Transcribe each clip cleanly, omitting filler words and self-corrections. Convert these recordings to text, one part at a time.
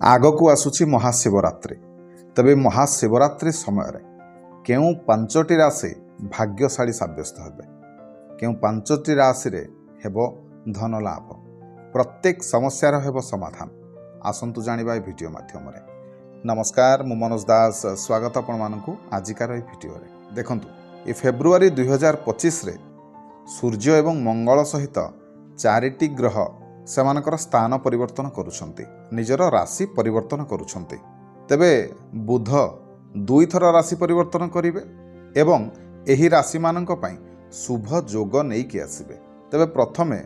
ଆଗକୁ ଆସୁଛି ମହାଶିବରାତ୍ରି। ତେବେ ମହାଶିବରାତ୍ରି ସମୟରେ କେଉଁ ପାଞ୍ଚଟି ରାଶି ଭାଗ୍ୟଶାଳୀ ସାବ୍ୟସ୍ତ ହେବେ, କେଉଁ ପାଞ୍ଚଟି ରାଶିରେ ହେବ ଧନ ଲାଭ, ପ୍ରତ୍ୟେକ ସମସ୍ୟାର ହେବ ସମାଧାନ। ଆସନ୍ତୁ ଜାଣିବା ଏ ଭିଡ଼ିଓ ମାଧ୍ୟମରେ। ନମସ୍କାର, ମୁଁ ମନୋଜ ଦାସ, ସ୍ୱାଗତ ଆପଣମାନଙ୍କୁ ଆଜିକାର ଏହି ଭିଡ଼ିଓରେ। ଦେଖନ୍ତୁ, ଏ ଫେବୃଆରୀ 2025ରେ ସୂର୍ଯ୍ୟ ଏବଂ ମଙ୍ଗଳ ସହିତ ଚାରିଟି ଗ୍ରହ ସେମାନଙ୍କର ସ୍ଥାନ ପରିବର୍ତ୍ତନ କରୁଛନ୍ତି, ନିଜର ରାଶି ପରିବର୍ତ୍ତନ କରୁଛନ୍ତି। ତେବେ ବୁଧ ଦୁଇଥର ରାଶି ପରିବର୍ତ୍ତନ କରିବେ ଏବଂ ଏହି ରାଶିମାନଙ୍କ ପାଇଁ ଶୁଭ ଯୋଗ ନେଇକି ଆସିବେ। ତେବେ ପ୍ରଥମେ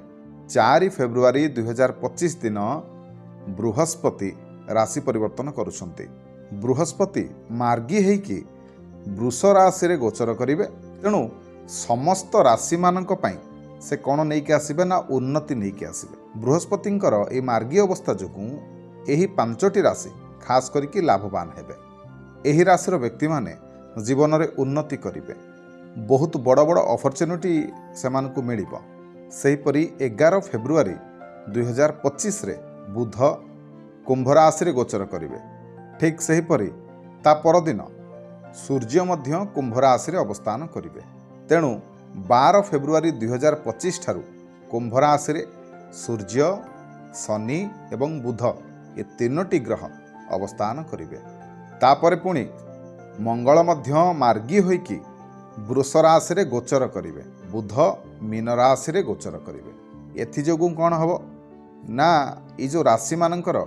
4 ଫେବୃଆରୀ 2025 ଦିନ ବୃହସ୍ପତି ରାଶି ପରିବର୍ତ୍ତନ କରୁଛନ୍ତି। ବୃହସ୍ପତି ମାର୍ଗୀ ହେଇକି ବୃଷ ରାଶିରେ ଗୋଚର କରିବେ। ତେଣୁ ସମସ୍ତ ରାଶିମାନଙ୍କ ପାଇଁ ସେ କ'ଣ ନେଇକି ଆସିବେ ନା ଉନ୍ନତି ନେଇକି ଆସିବେ। ବୃହସ୍ପତିଙ୍କର ଏହି ମାର୍ଗୀ ଅବସ୍ଥା ଯୋଗୁଁ ଏହି ପାଞ୍ଚଟି ରାଶି ଖାସ୍ କରିକି ଲାଭବାନ ହେବେ। ଏହି ରାଶିର ବ୍ୟକ୍ତିମାନେ ଜୀବନରେ ଉନ୍ନତି କରିବେ, ବହୁତ ବଡ଼ ବଡ଼ ଅପରଚ୍ୟୁନିଟି ସେମାନଙ୍କୁ ମିଳିବ। ସେହିପରି 11 ଫେବୃଆରୀ 2025ରେ ବୁଧ କୁମ୍ଭ ରାଶିରେ ଗୋଚର କରିବେ। ଠିକ୍ ସେହିପରି ତା ପରଦିନ ସୂର୍ଯ୍ୟ ମଧ୍ୟ କୁମ୍ଭ ରାଶିରେ ଅବସ୍ଥାନ କରିବେ। ତେଣୁ 12 ଫେବୃଆରୀ 2025 ଠାରୁ କୁମ୍ଭ ରାଶିରେ ସୂର୍ଯ୍ୟ, ଶନି ଏବଂ ବୁଧ ଏ ତିନୋଟି ଗ୍ରହ ଅବସ୍ଥାନ କରିବେ। ତାପରେ ପୁଣି ମଙ୍ଗଳ ମଧ୍ୟ ମାର୍ଗୀ ହୋଇକି ବୃଷ ରାଶିରେ ଗୋଚର କରିବେ, ବୁଧ ମୀନ ରାଶିରେ ଗୋଚର କରିବେ। ଏଥିଯୋଗୁଁ କ'ଣ ହେବ ନା ଏଇ ଯେଉଁ ରାଶିମାନଙ୍କର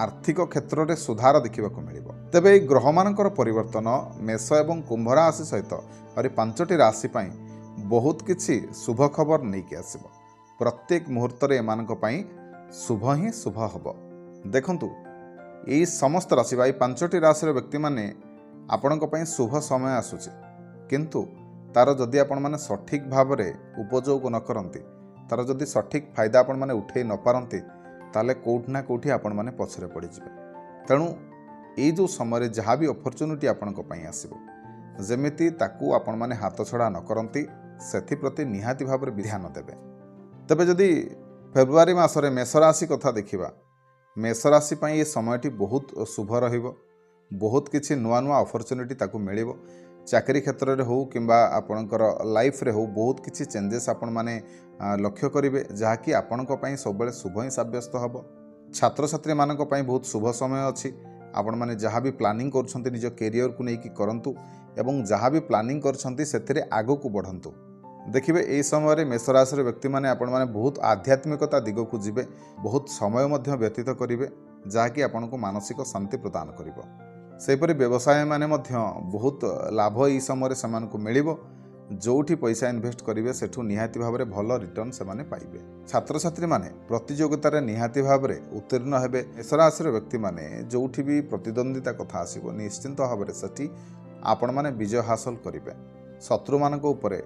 ଆର୍ଥିକ କ୍ଷେତ୍ରରେ ସୁଧାର ଦେଖିବାକୁ ମିଳିବ। ତେବେ ଏହି ଗ୍ରହମାନଙ୍କର ପରିବର୍ତ୍ତନ ମେଷ ଏବଂ କୁମ୍ଭ ରାଶି ସହିତ ଆହୁରି ପାଞ୍ଚଟି ରାଶି ପାଇଁ ବହୁତ କିଛି ଶୁଭ ଖବର ନେଇକି ଆସିବ। ପ୍ରତ୍ୟେକ ମୁହୂର୍ତ୍ତରେ ଏମାନଙ୍କ ପାଇଁ ଶୁଭ ହିଁ ଶୁଭ ହେବ। ଦେଖନ୍ତୁ, ଏହି ସମସ୍ତ ରାଶି ବା ଏହି ପାଞ୍ଚଟି ରାଶିର ବ୍ୟକ୍ତିମାନେ ଆପଣଙ୍କ ପାଇଁ ଶୁଭ ସମୟ ଆସୁଛି, କିନ୍ତୁ ତା'ର ଯଦି ଆପଣମାନେ ସଠିକ୍ ଭାବରେ ଉପଯୋଗ ନ କରନ୍ତି, ତା'ର ଯଦି ସଠିକ୍ ଫାଇଦା ଆପଣମାନେ ଉଠାଇ ନ ପାରନ୍ତି, ତାହେଲେ କେଉଁଠି ନା କେଉଁଠି ଆପଣମାନେ ପଛରେ ପଡ଼ିଯିବେ। ତେଣୁ ଏଇ ଯେଉଁ ସମୟରେ ଯାହା ବି ଅପରଚ୍ୟୁନିଟି ଆପଣଙ୍କ ପାଇଁ ଆସିବ, ଯେମିତି ତାକୁ ଆପଣମାନେ ହାତଛଡ଼ା ନ କରନ୍ତି, ସେଥିପ୍ରତି ନିହାତି ଭାବରେ ଧ୍ୟାନ ଦେବେ। ତେବେ ଯଦି ଫେବୃଆରୀ ମାସରେ ମେଷ ରାଶି କଥା ଦେଖିବା, ମେଷ ରାଶି ପାଇଁ ଏ ସମୟଟି ବହୁତ ଶୁଭ ରହିବ। ବହୁତ କିଛି ନୂଆ ନୂଆ ଅପରଚ୍ୟୁନିଟି ତାକୁ ମିଳିବ। ଚାକିରି କ୍ଷେତ୍ରରେ ହେଉ କିମ୍ବା ଆପଣଙ୍କର ଲାଇଫ୍ରେ ହେଉ, ବହୁତ କିଛି ଚେଞ୍ଜେସ୍ ଆପଣମାନେ ଲକ୍ଷ୍ୟ କରିବେ, ଯାହାକି ଆପଣଙ୍କ ପାଇଁ ସବୁବେଳେ ଶୁଭ ହିଁ ସାବ୍ୟସ୍ତ ହେବ। ଛାତ୍ରଛାତ୍ରୀମାନଙ୍କ ପାଇଁ ବହୁତ ଶୁଭ ସମୟ ଅଛି। ଆପଣମାନେ ଯାହା ବି ପ୍ଲାନିଂ କରୁଛନ୍ତି ନିଜ କ୍ୟାରିୟରକୁ ନେଇକି କରନ୍ତୁ ଏବଂ ଯାହା ବି ପ୍ଲାନିଂ କରିଛନ୍ତି ସେଥିରେ ଆଗକୁ ବଢ଼ନ୍ତୁ। ଦେଖିବେ ଏହି ସମୟରେ ମେଷ ରାଶିର ବ୍ୟକ୍ତିମାନେ ଆପଣମାନେ ବହୁତ ଆଧ୍ୟାତ୍ମିକତା ଦିଗକୁ ଯିବେ, ବହୁତ ସମୟ ମଧ୍ୟ ବ୍ୟତୀତ କରିବେ, ଯାହାକି ଆପଣଙ୍କୁ ମାନସିକ ଶାନ୍ତି ପ୍ରଦାନ କରିବ। ସେହିପରି ବ୍ୟବସାୟୀମାନେ ମଧ୍ୟ ବହୁତ ଲାଭ ଏହି ସମୟରେ ସେମାନଙ୍କୁ ମିଳିବ। ଯେଉଁଠି ପଇସା ଇନଭେଷ୍ଟ କରିବେ ସେଠୁ ନିହାତି ଭାବରେ ଭଲ ରିଟର୍ଣ୍ଣ ସେମାନେ ପାଇବେ। ଛାତ୍ରଛାତ୍ରୀମାନେ ପ୍ରତିଯୋଗିତାରେ ନିହାତି ଭାବରେ ଉତ୍ତୀର୍ଣ୍ଣ ହେବେ। ମେଷ ରାଶିର ବ୍ୟକ୍ତିମାନେ ଯେଉଁଠି ବି ପ୍ରତିଦ୍ୱନ୍ଦିତା କଥା ଆସିବ, ନିଶ୍ଚିନ୍ତ ଭାବରେ ସେଠି ଆପଣମାନେ ବିଜୟ ହାସଲ କରିବେ। ଶତ୍ରୁମାନଙ୍କ ଉପରେ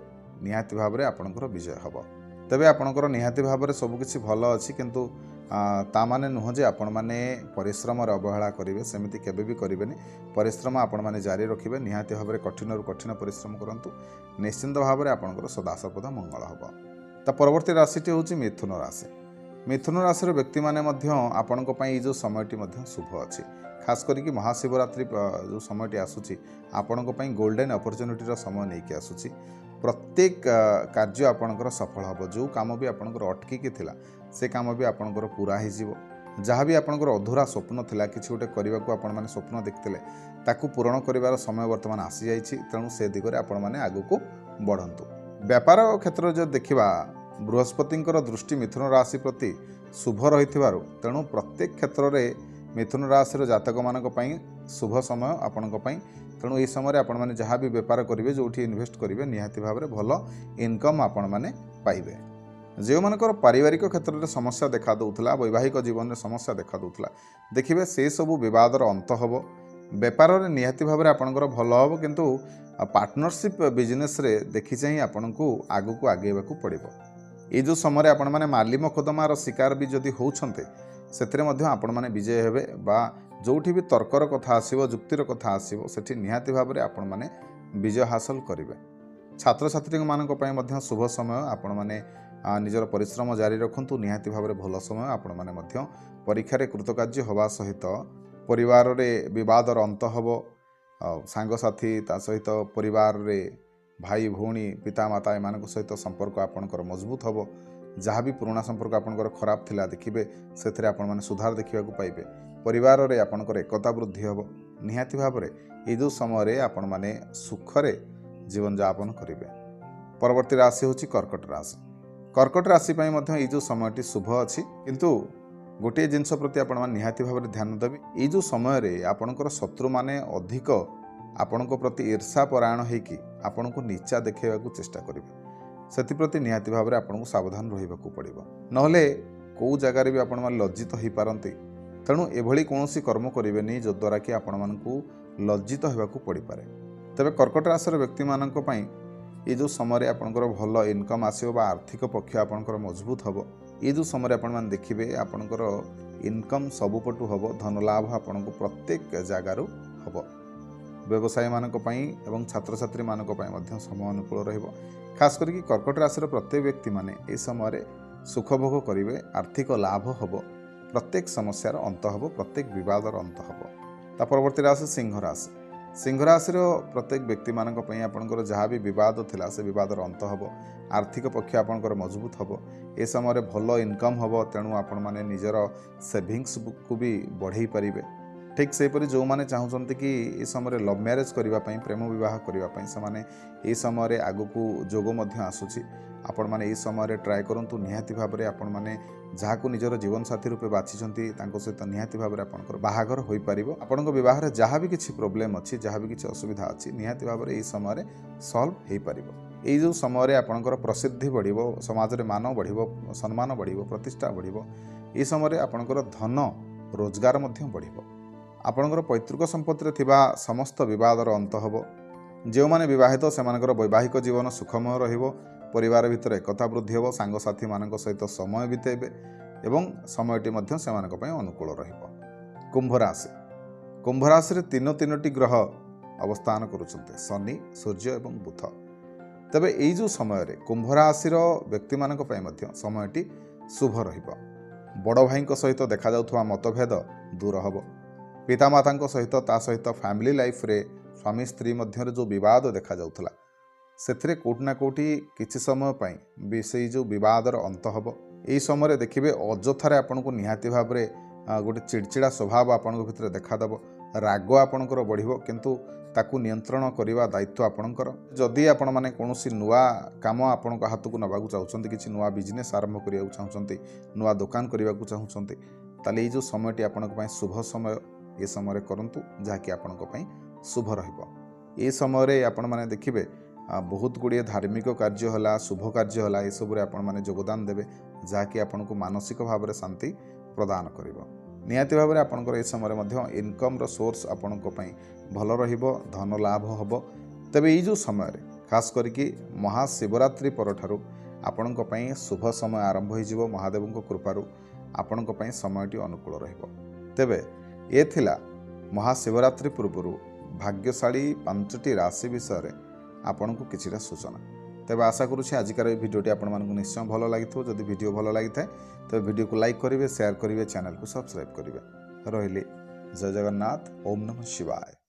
ନିହାତି ଭାବରେ ଆପଣଙ୍କର ବିଜୟ ହେବ। ତେବେ ଆପଣଙ୍କର ନିହାତି ଭାବରେ ସବୁକିଛି ଭଲ ଅଛି, କିନ୍ତୁ ତା ମାନେ ନୁହଁ ଯେ ଆପଣମାନେ ପରିଶ୍ରମରେ ଅବହେଳା କରିବେ, ସେମିତି କେବେ ବି କରିବେନି। ପରିଶ୍ରମ ଆପଣମାନେ ଜାରି ରଖିବେ, ନିହାତି ଭାବରେ କଠିନରୁ କଠିନ ପରିଶ୍ରମ କରନ୍ତୁ। ନିଶ୍ଚିନ୍ତ ଭାବରେ ଆପଣଙ୍କର ସଦାସର୍ବଦା ମଙ୍ଗଳ ହେବ। ତା ପରବର୍ତ୍ତୀ ରାଶିଟି ହେଉଛି ମିଥୁନ ରାଶି। ମିଥୁନ ରାଶିର ବ୍ୟକ୍ତିମାନେ ମଧ୍ୟ ଆପଣଙ୍କ ପାଇଁ ଏଇ ଯେଉଁ ସମୟଟି ମଧ୍ୟ ଶୁଭ ଅଛି। ଖାସ୍ କରିକି ମହାଶିବରାତ୍ରି ଯେଉଁ ସମୟଟି ଆସୁଛି, ଆପଣଙ୍କ ପାଇଁ ଗୋଲ୍ଡେନ୍ ଅପରଚ୍ୟୁନିଟିର ସମୟ ନେଇକି ଆସୁଛି। ପ୍ରତ୍ୟେକ କାର୍ଯ୍ୟ ଆପଣଙ୍କର ସଫଳ ହେବ। ଯେଉଁ କାମ ବି ଆପଣଙ୍କର ଅଟକିକି ଥିଲା, ସେ କାମ ବି ଆପଣଙ୍କର ପୁରା ହେଇଯିବ। ଯାହା ବି ଆପଣଙ୍କର ଅଧୁରା ସ୍ୱପ୍ନ ଥିଲା, କିଛି ଗୋଟେ କରିବାକୁ ଆପଣମାନେ ସ୍ୱପ୍ନ ଦେଖିଥିଲେ, ତାକୁ ପୂରଣ କରିବାର ସମୟ ବର୍ତ୍ତମାନ ଆସିଯାଇଛି। ତେଣୁ ସେ ଦିଗରେ ଆପଣମାନେ ଆଗକୁ ବଢ଼ନ୍ତୁ। ବେପାର କ୍ଷେତ୍ରରେ ଯଦି ଦେଖିବା, ବୃହସ୍ପତିଙ୍କର ଦୃଷ୍ଟି ମିଥୁନ ରାଶି ପ୍ରତି ଶୁଭ ରହିଥିବାରୁ, ତେଣୁ ପ୍ରତ୍ୟେକ କ୍ଷେତ୍ରରେ ମିଥୁନ ରାଶିର ଜାତକମାନଙ୍କ ପାଇଁ ଶୁଭ ସମୟ ଆପଣଙ୍କ ପାଇଁ। ତେଣୁ ଏହି ସମୟରେ ଆପଣମାନେ ଯାହା ବି ବେପାର କରିବେ, ଯେଉଁଠି ଇନଭେଷ୍ଟ କରିବେ, ନିହାତି ଭାବରେ ଭଲ ଇନକମ୍ ଆପଣମାନେ ପାଇବେ। ଯେଉଁମାନଙ୍କର ପାରିବାରିକ କ୍ଷେତ୍ରରେ ସମସ୍ୟା ଦେଖା ଦେଉଥିଲା, ବୈବାହିକ ଜୀବନରେ ସମସ୍ୟା ଦେଖା ଦେଉଥିଲା, ଦେଖିବେ ସେସବୁ ବିବାଦର ଅନ୍ତ ହେବ। ବେପାରରେ ନିହାତି ଭାବରେ ଆପଣଙ୍କର ଭଲ ହେବ, କିନ୍ତୁ ପାର୍ଟନରସିପ୍ ବିଜନେସ୍ରେ ଦେଖି ଚାହିଁ ଆପଣଙ୍କୁ ଆଗକୁ ଆଗେଇବାକୁ ପଡ଼ିବ। ଏଇ ଯେଉଁ ସମୟରେ ଆପଣମାନେ ମାଲି ମକଦ୍ଦମାର ଶିକାର ବି ଯଦି ହେଉଛନ୍ତି, ସେଥିରେ ମଧ୍ୟ ଆପଣମାନେ ବିଜୟ ହେବେ। ବା ଯେଉଁଠି ବି ତର୍କର କଥା ଆସିବ, ଯୁକ୍ତିର କଥା ଆସିବ, ସେଠି ନିହାତି ଭାବରେ ଆପଣମାନେ ବିଜୟ ହାସଲ କରିବେ। ଛାତ୍ରଛାତ୍ରୀମାନଙ୍କ ପାଇଁ ମଧ୍ୟ ଶୁଭ ସମୟ। ଆପଣମାନେ ନିଜର ପରିଶ୍ରମ ଜାରି ରଖନ୍ତୁ। ନିହାତି ଭାବରେ ଭଲ ସମୟ। ଆପଣମାନେ ମଧ୍ୟ ପରୀକ୍ଷାରେ କୃତକାର୍ଯ୍ୟ ହେବା ସହିତ ପରିବାରରେ ବିବାଦର ଅନ୍ତ ହେବ। ସାଙ୍ଗସାଥି ତା ସହିତ ପରିବାରରେ ଭାଇ ଭଉଣୀ ପିତାମାତା ଏମାନଙ୍କ ସହିତ ସମ୍ପର୍କ ଆପଣଙ୍କର ମଜବୁତ ହେବ। ଯାହା ବି ପୁରୁଣା ସମ୍ପର୍କ ଆପଣଙ୍କର ଖରାପ ଥିଲା ଦେଖିବେ ସେଥିରେ ଆପଣମାନେ ସୁଧାର ଦେଖିବାକୁ ପାଇବେ। ପରିବାରରେ ଆପଣଙ୍କର ଏକତା ବୃଦ୍ଧି ହେବ। ନିହାତି ଭାବରେ ଏଇ ଯେଉଁ ସମୟରେ ଆପଣମାନେ ସୁଖରେ ଜୀବନଯାପନ କରିବେ। ପରବର୍ତ୍ତୀ ରାଶି ହେଉଛି କର୍କଟ ରାଶି। କର୍କଟ ରାଶି ପାଇଁ ମଧ୍ୟ ଏଇ ଯେଉଁ ସମୟଟି ଶୁଭ ଅଛି, କିନ୍ତୁ ଗୋଟିଏ ଜିନିଷ ପ୍ରତି ଆପଣମାନେ ନିହାତି ଭାବରେ ଧ୍ୟାନ ଦେବେ। ଏଇ ଯେଉଁ ସମୟରେ ଆପଣଙ୍କର ଶତ୍ରୁମାନେ ଅଧିକ ଆପଣଙ୍କ ପ୍ରତି ଈର୍ଷା ପରାୟଣ ହେଇକି ଆପଣଙ୍କୁ ନିଚା ଦେଖାଇବାକୁ ଚେଷ୍ଟା କରିବେ। ସେଥିପ୍ରତି ନିହାତି ଭାବରେ ଆପଣଙ୍କୁ ସାବଧାନ ରହିବାକୁ ପଡ଼ିବ। ନହେଲେ କେଉଁ ଜାଗାରେ ବି ଆପଣମାନେ ଲଜ୍ଜିତ ହୋଇପାରନ୍ତି। ତେଣୁ ଏଭଳି କୌଣସି କର୍ମ କରିବେନି ଯଦ୍ୱାରା କି ଆପଣମାନଙ୍କୁ ଲଜ୍ଜିତ ହେବାକୁ ପଡ଼ିପାରେ। ତେବେ କର୍କଟ ରାଶିର ବ୍ୟକ୍ତିମାନଙ୍କ ପାଇଁ ଏଇ ଯେଉଁ ସମୟରେ ଆପଣଙ୍କର ଭଲ ଇନକମ୍ ଆସିବ ବା ଆର୍ଥିକ ପକ୍ଷ ଆପଣଙ୍କର ମଜବୁତ ହେବ। ଏଇ ଯେଉଁ ସମୟରେ ଆପଣମାନେ ଦେଖିବେ ଆପଣଙ୍କର ଇନକମ୍ ସବୁପଟୁ ହେବ। ଧନ ଲାଭ ଆପଣଙ୍କୁ ପ୍ରତ୍ୟେକ ଜାଗାରୁ ହେବ। ବ୍ୟବସାୟୀମାନଙ୍କ ପାଇଁ ଏବଂ ଛାତ୍ରଛାତ୍ରୀମାନଙ୍କ ପାଇଁ ମଧ୍ୟ ସମୟ ଅନୁକୂଳ ରହିବ। ଖାସ୍ କରିକି କର୍କଟ ରାଶିର ପ୍ରତ୍ୟେକ ବ୍ୟକ୍ତିମାନେ ଏହି ସମୟରେ ସୁଖଭୋଗ କରିବେ। ଆର୍ଥିକ ଲାଭ ହେବ। ପ୍ରତ୍ୟେକ ସମସ୍ୟାର ଅନ୍ତ ହେବ। ପ୍ରତ୍ୟେକ ବିବାଦର ଅନ୍ତ ହେବ। ତା ପରବର୍ତ୍ତୀ ରାଶି ସିଂହ ରାଶି। ସିଂହ ରାଶିର ପ୍ରତ୍ୟେକ ବ୍ୟକ୍ତିମାନଙ୍କ ପାଇଁ ଆପଣଙ୍କର ଯାହା ବି ବିବାଦ ଥିଲା ସେ ବିବାଦର ଅନ୍ତ ହେବ। ଆର୍ଥିକ ପକ୍ଷ ଆପଣଙ୍କର ମଜବୁତ ହେବ। ଏ ସମୟରେ ଭଲ ଇନକମ୍ ହେବ। ତେଣୁ ଆପଣମାନେ ନିଜର ସେଭିଙ୍ଗସକୁ ବି ବଢ଼େଇ ପାରିବେ। ଠିକ୍ ସେହିପରି ଯେଉଁମାନେ ଚାହୁଁଛନ୍ତି କି ଏ ସମୟରେ ଲଭ୍ ମ୍ୟାରେଜ୍ କରିବା ପାଇଁ, ପ୍ରେମ ବିବାହ କରିବା ପାଇଁ, ସେମାନେ ଏହି ସମୟରେ ଆଗକୁ ଯୋଗ ମଧ୍ୟ ଆସୁଛି। ଆପଣମାନେ ଏହି ସମୟରେ ଟ୍ରାଏ କରନ୍ତୁ। ନିହାତି ଭାବରେ ଆପଣମାନେ ଯାହାକୁ ନିଜର ଜୀବନସାଥୀ ରୂପେ ବାଛିଛନ୍ତି ତାଙ୍କ ସହିତ ନିହାତି ଭାବରେ ଆପଣଙ୍କର ବାହାଘର ହୋଇପାରିବ। ଆପଣଙ୍କ ବିବାହରେ ଯାହା ବି କିଛି ପ୍ରୋବ୍ଲେମ୍ ଅଛି, ଯାହା ବି କିଛି ଅସୁବିଧା ଅଛି, ନିହାତି ଭାବରେ ଏହି ସମୟରେ ସଲ୍ଭ ହୋଇପାରିବ। ଏଇ ଯେଉଁ ସମୟରେ ଆପଣଙ୍କର ପ୍ରସିଦ୍ଧି ବଢ଼ିବ, ସମାଜରେ ମାନ ବଢ଼ିବ, ସମ୍ମାନ ବଢ଼ିବ, ପ୍ରତିଷ୍ଠା ବଢ଼ିବ। ଏହି ସମୟରେ ଆପଣଙ୍କର ଧନ ରୋଜଗାର ମଧ୍ୟ ବଢ଼ିବ। ଆପଣଙ୍କର ପୈତୃକ ସମ୍ପତ୍ତିରେ ଥିବା ସମସ୍ତ ବିବାଦର ଅନ୍ତ ହେବ। ଯେଉଁମାନେ ବିବାହିତ ସେମାନଙ୍କର ବୈବାହିକ ଜୀବନ ସୁଖମୟ ରହିବ। ପରିବାର ଭିତରେ ଏକତା ବୃଦ୍ଧି ହେବ। ସାଙ୍ଗସାଥିମାନଙ୍କ ସହିତ ସମୟ ବିତେଇବେ ଏବଂ ସମୟଟି ମଧ୍ୟ ସେମାନଙ୍କ ପାଇଁ ଅନୁକୂଳ ରହିବ। କୁମ୍ଭ ରାଶି। କୁମ୍ଭ ରାଶିରେ ତିନୋଟି ଗ୍ରହ ଅବସ୍ଥାନ କରୁଛନ୍ତି, ଶନି, ସୂର୍ଯ୍ୟ ଏବଂ ବୁଧ। ତେବେ ଏଇ ଯେଉଁ ସମୟରେ କୁମ୍ଭ ରାଶିର ବ୍ୟକ୍ତିମାନଙ୍କ ପାଇଁ ମଧ୍ୟ ସମୟଟି ଶୁଭ ରହିବ। ବଡ଼ ଭାଇଙ୍କ ସହିତ ଦେଖାଯାଉଥିବା ମତଭେଦ ଦୂର ହେବ। ପିତାମାତାଙ୍କ ସହିତ ତା ସହିତ ଫ୍ୟାମିଲି ଲାଇଫ୍ରେ ସ୍ୱାମୀ ସ୍ତ୍ରୀ ମଧ୍ୟରେ ଯେଉଁ ବିବାଦ ଦେଖାଯାଉଥିଲା ସେଥିରେ କେଉଁଠି ନା କେଉଁଠି କିଛି ସମୟ ପାଇଁ ବି ସେଇ ଯେଉଁ ବିବାଦର ଅନ୍ତ ହେବ। ଏହି ସମୟରେ ଦେଖିବେ ଅଯଥାରେ ଆପଣଙ୍କୁ ନିହାତି ଭାବରେ ଗୋଟେ ଚିଡ଼ଚିଡ଼ା ସ୍ୱଭାବ ଆପଣଙ୍କ ଭିତରେ ଦେଖାଦେବ। ରାଗ ଆପଣଙ୍କର ବଢ଼ିବ, କିନ୍ତୁ ତାକୁ ନିୟନ୍ତ୍ରଣ କରିବା ଦାୟିତ୍ୱ ଆପଣଙ୍କର। ଯଦି ଆପଣମାନେ କୌଣସି ନୂଆ କାମ ଆପଣଙ୍କ ହାତକୁ ନେବାକୁ ଚାହୁଁଛନ୍ତି, କିଛି ନୂଆ ବିଜନେସ୍ ଆରମ୍ଭ କରିବାକୁ ଚାହୁଁଛନ୍ତି, ନୂଆ ଦୋକାନ କରିବାକୁ ଚାହୁଁଛନ୍ତି, ତାହେଲେ ଏଇ ଯେଉଁ ସମୟଟି ଆପଣଙ୍କ ପାଇଁ ଶୁଭ ସମୟ। ଏ ସମୟରେ କରନ୍ତୁ, ଯାହାକି ଆପଣଙ୍କ ପାଇଁ ଶୁଭ ରହିବ। ଏ ସମୟରେ ଆପଣମାନେ ଦେଖିବେ ବହୁତ ଗୁଡ଼ିଏ ଧାର୍ମିକ କାର୍ଯ୍ୟ ହେଲା, ଶୁଭ କାର୍ଯ୍ୟ ହେଲା, ଏସବୁରେ ଆପଣମାନେ ଯୋଗଦାନ ଦେବେ, ଯାହାକି ଆପଣଙ୍କୁ ମାନସିକ ଭାବରେ ଶାନ୍ତି ପ୍ରଦାନ କରିବ। ନିହାତି ଭାବରେ ଆପଣଙ୍କର ଏ ସମୟରେ ମଧ୍ୟ ଇନକମ୍ର ସୋର୍ସ ଆପଣଙ୍କ ପାଇଁ ଭଲ ରହିବ। ଧନ ଲାଭ ହେବ। ତେବେ ଏଇ ଯେଉଁ ସମୟରେ ଖାସ୍ କରିକି ମହାଶିବରାତ୍ରି ପରଠାରୁ ଆପଣଙ୍କ ପାଇଁ ଶୁଭ ସମୟ ଆରମ୍ଭ ହୋଇଯିବ। ମହାଦେବଙ୍କ କୃପାରୁ ଆପଣଙ୍କ ପାଇଁ ସମୟଟି ଅନୁକୂଳ ରହିବ। ତେବେ ଏ ଥିଲା ମହାଶିବରାତ୍ରି ପୂର୍ବରୁ ଭାଗ୍ୟଶାଳୀ 5ଟି ରାଶି ବିଷୟରେ ଆପଣଙ୍କୁ କିଛିଟା ସୂଚନା। ତେବେ ଆଶା କରୁଛି ଆଜିକାର ଏହି ଭିଡ଼ିଓଟି ଆପଣମାନଙ୍କୁ ନିଶ୍ଚୟ ଭଲ ଲାଗିଥିବ। ଯଦି ଭିଡ଼ିଓ ଭଲ ଲାଗିଥାଏ ତେବେ ଭିଡ଼ିଓକୁ ଲାଇକ୍ କରିବେ, ସେୟାର କରିବେ, ଚ୍ୟାନେଲକୁ ସବସ୍କ୍ରାଇବ୍ କରିବେ। ରହିଲି। ଜୟ ଜଗନ୍ନାଥ। ଓମ୍ ନମଃ ଶିବାୟ।